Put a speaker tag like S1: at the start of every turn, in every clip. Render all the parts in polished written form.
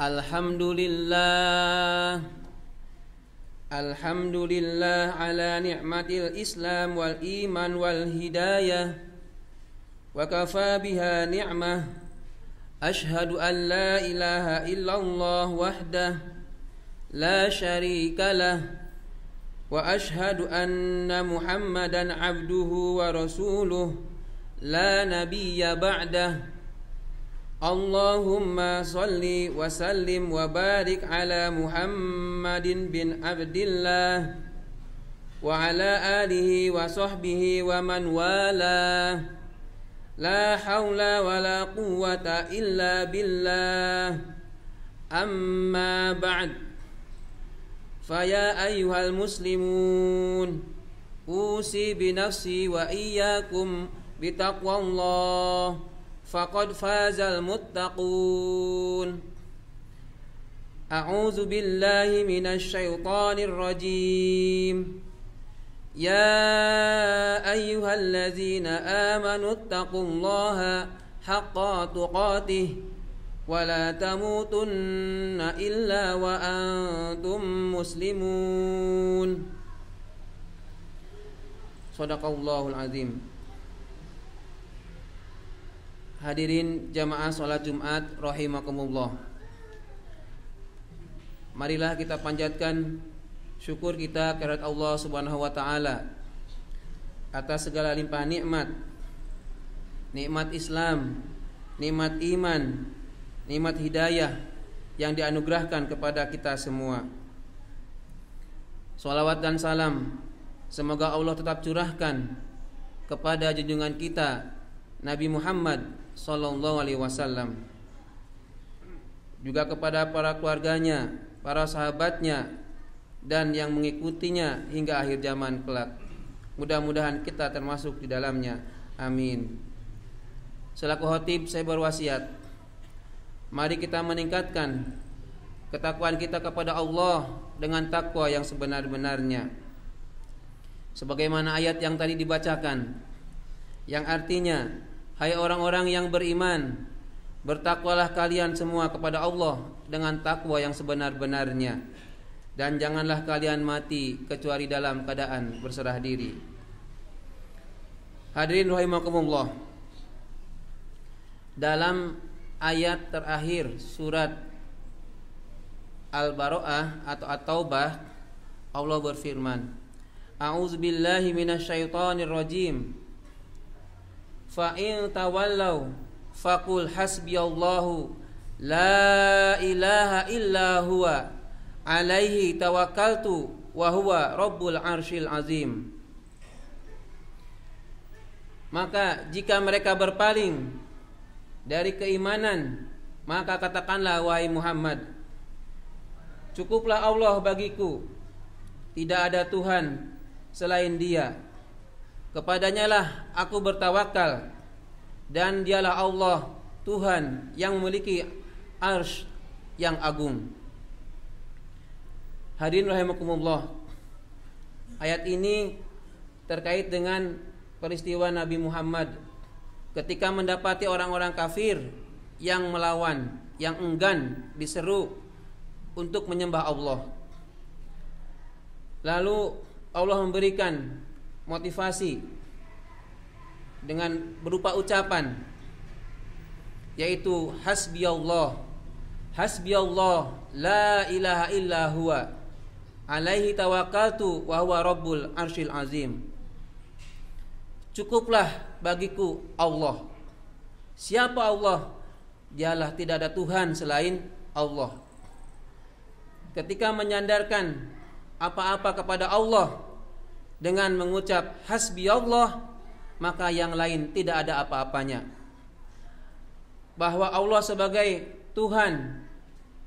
S1: Alhamdulillah, Alhamdulillah ala ni'matil Islam wal iman wal hidayah, wa kafa biha ni'mah. Ashhadu an la ilaha illallah wahdah la syarika lah, wa ashhadu anna Muhammadan abduhu wa rasuluh la nabiyya ba'dah. Allahumma salli wa sallim wa barik ala Muhammadin bin Abdillah wa ala alihi wa sahbihi wa man wala. La hawla wa la quwwata illa billah. Amma ba'd. Faya ayyuhal muslimun, usi binafsi wa iyyakum bitaqwallah, faqad fazal muttaqun. A'udzu billahi minasy syaithanir rajim. Ya ayyuhalladzina amanu taqullaha haqqa tuqatih wa la tamutunna illa wa antum muslimun. Shadaqallahul azim. Hadirin jamaah sholat Jumat rahimakumullah, marilah kita panjatkan syukur kita kehadirat Allah Subhanahu wa taala atas segala limpahan nikmat, nikmat Islam, nikmat iman, nikmat hidayah yang dianugerahkan kepada kita semua. Shalawat dan salam semoga Allah tetap curahkan kepada junjungan kita Nabi Muhammad sallallahu alaihi wasallam, juga kepada para keluarganya, para sahabatnya, dan yang mengikutinya hingga akhir zaman kelak. Mudah-mudahan kita termasuk di dalamnya. Amin. Selaku khatib saya berwasiat, mari kita meningkatkan ketakwaan kita kepada Allah dengan takwa yang sebenar-benarnya, sebagaimana ayat yang tadi dibacakan, yang artinya, hai orang-orang yang beriman, bertakwalah kalian semua kepada Allah dengan takwa yang sebenar-benarnya, dan janganlah kalian mati kecuali dalam keadaan berserah diri. Hadirin rahimakumullah, dalam ayat terakhir surat Al-Bara'ah atau At-Taubah, Allah berfirman, A'udzubillahi minasyaitonir rajim. Fa in tawallaw faqul hasbiyallahu la ilaha illa huwa alaihi tawakkaltu wa huwa rabbul arsyil azim. Maka jika mereka berpaling dari keimanan, maka katakanlah wahai Muhammad, cukuplah Allah bagiku, tidak ada Tuhan selain Dia. Kepadanya lah aku bertawakal, dan Dialah Allah, Tuhan yang memiliki arsy yang agung. Hadirin rahimakumullah, ayat ini terkait dengan peristiwa Nabi Muhammad ketika mendapati orang-orang kafir yang melawan, yang enggan diseru untuk menyembah Allah. Lalu Allah memberikan motivasi dengan berupa ucapan, yaitu hasbiyallah, hasbiyallah la ilaha illa huwa alaihi tawakkaltu wa huwa rabbul arsyil azim. Cukuplah bagiku Allah. Siapa Allah? Dialah, tidak ada Tuhan selain Allah. Ketika menyandarkan apa-apa kepada Allah dengan mengucap hasbiyallah, maka yang lain tidak ada apa-apanya. Bahwa Allah sebagai Tuhan,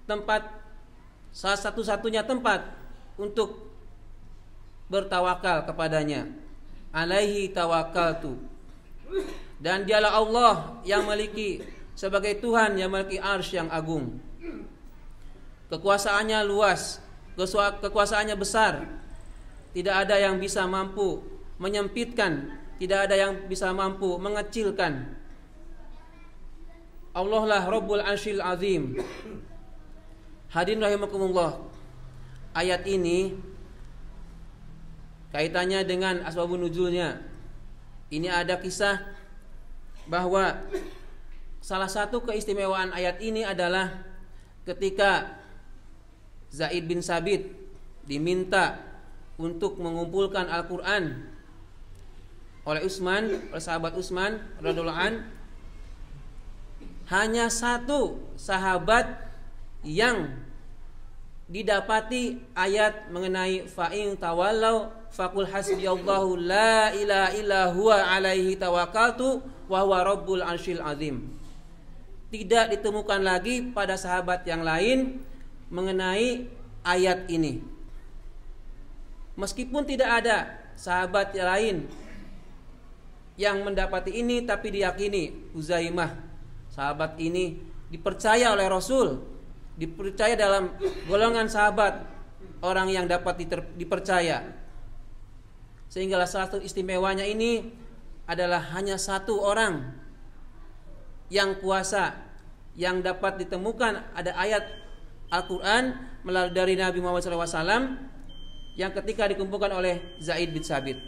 S1: tempat satu-satunya tempat untuk bertawakal kepadanya. Alaihi tawakkaltu. Dan Dialah Allah yang memiliki sebagai Tuhan yang memiliki arsy yang agung. Kekuasaannya luas, kekuasaannya besar. Tidak ada yang bisa mampu menyempitkan, tidak ada yang bisa mampu mengecilkan. Allah lah Rabbul Arsyil Azim. Hadirin rahimakumullah, ayat ini kaitannya dengan asbabun nuzulnya. Ini ada kisah bahwa salah satu keistimewaan ayat ini adalah ketika Zaid bin Sabit diminta untuk mengumpulkan Al-Quran oleh sahabat Utsman radhiyallahu an, hanya satu sahabat yang didapati ayat mengenai fa'in tawallau faqul hasbiyallahu la ilaha illa huwa alaihi tawakkaltu wa huwa rabbul arsyil azim. Tidak ditemukan lagi pada sahabat yang lain mengenai ayat ini. Meskipun tidak ada sahabat yang lain yang mendapati ini, tapi diyakini Huzaimah, sahabat ini dipercaya oleh Rasul, dipercaya dalam golongan sahabat orang yang dapat dipercaya. Sehingga salah satu istimewanya ini adalah hanya satu orang yang kuasa, yang dapat ditemukan ada ayat Al-Quran melalui dari Nabi Muhammad SAW yang ketika dikumpulkan oleh Zaid bin Sabit.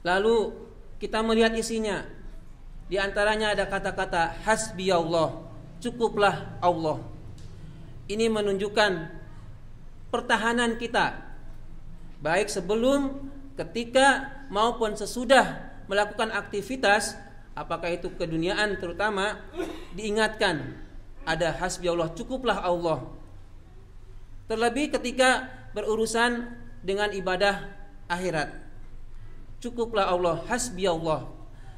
S1: Lalu kita melihat isinya. Di antaranya ada kata-kata hasbiyallah, cukuplah Allah. Ini menunjukkan pertahanan kita, baik sebelum, ketika maupun sesudah melakukan aktivitas, apakah itu keduniaan terutama, diingatkan ada hasbiyallah, cukuplah Allah. Terlebih ketika berurusan dengan ibadah akhirat, cukuplah Allah, hasbiyallah.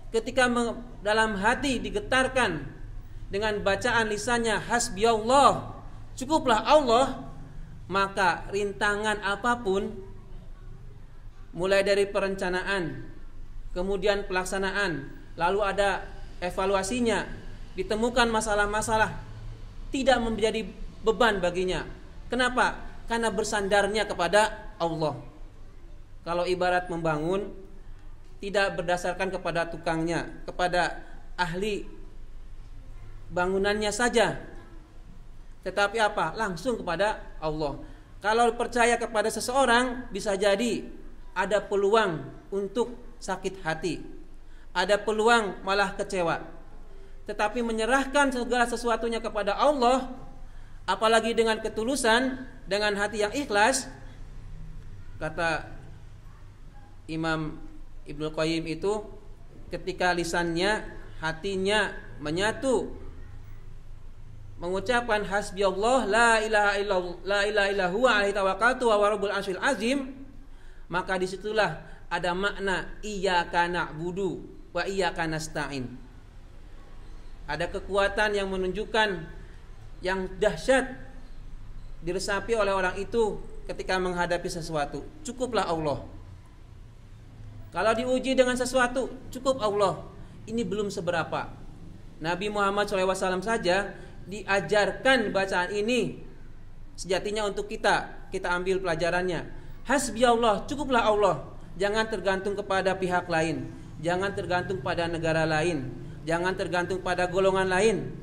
S1: Ketika dalam hati digetarkan dengan bacaan lisannya hasbiyallah, cukuplah Allah, maka rintangan apapun, mulai dari perencanaan, kemudian pelaksanaan, lalu ada evaluasinya, ditemukan masalah-masalah, tidak menjadi beban baginya. Kenapa? Karena bersandarnya kepada Allah. Kalau ibarat membangun, tidak berdasarkan kepada tukangnya, kepada ahli bangunannya saja, tetapi apa? Langsung kepada Allah. Kalau percaya kepada seseorang, bisa jadi ada peluang untuk sakit hati, ada peluang malah kecewa. Tetapi menyerahkan segala sesuatunya kepada Allah, apalagi dengan ketulusan, dengan hati yang ikhlas, kata Imam Ibnu Qayyim itu, ketika lisannya, hatinya menyatu mengucapkan hasbiyallah la ilaha illallah huwa alaihi tawakkaltu wa huwa rabbul arsyil azim, maka disitulah ada makna iyyaka na'budu wa iyyaka nasta'in. Ada kekuatan yang menunjukkan yang dahsyat diresapi oleh orang itu ketika menghadapi sesuatu. Cukuplah Allah. Kalau diuji dengan sesuatu, cukup Allah. Ini belum seberapa. Nabi Muhammad SAW saja diajarkan bacaan ini, sejatinya untuk kita ambil pelajarannya. Hasbiyallah, cukuplah Allah. Jangan tergantung kepada pihak lain, jangan tergantung pada negara lain, jangan tergantung pada golongan lain.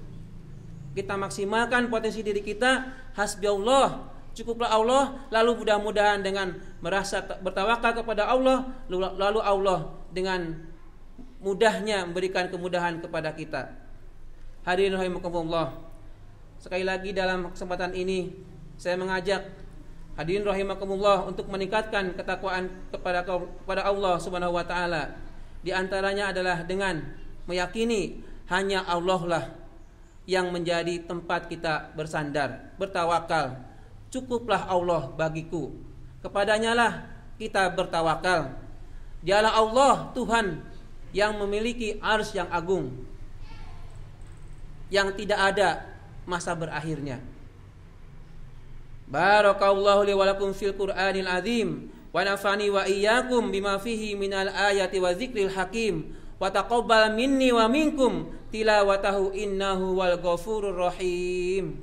S1: Kita maksimalkan potensi diri kita. Hasbiyallah, cukuplah Allah. Lalu mudah-mudahan dengan merasa bertawakal kepada Allah, lalu Allah dengan mudahnya memberikan kemudahan kepada kita. Hadirin rahimakumullah, sekali lagi dalam kesempatan ini saya mengajak hadirin rahimakumullah untuk meningkatkan ketakwaan kepada Allah Subhanahu wa taala. Di antaranya adalah dengan meyakini hanya Allah lah yang menjadi tempat kita bersandar, bertawakal. Cukuplah Allah bagiku, kepadanya lah kita bertawakal. Dialah Allah Tuhan yang memiliki arsy yang agung, yang tidak ada masa berakhirnya. Barakallahu li wa lakum fil Qur'anil azim wa nafani wa iyyakum bima fihi minal ayati wa dzikril hakim wa taqabbal minni wa minkum tilawatahu innahu wal ghafurur rahim.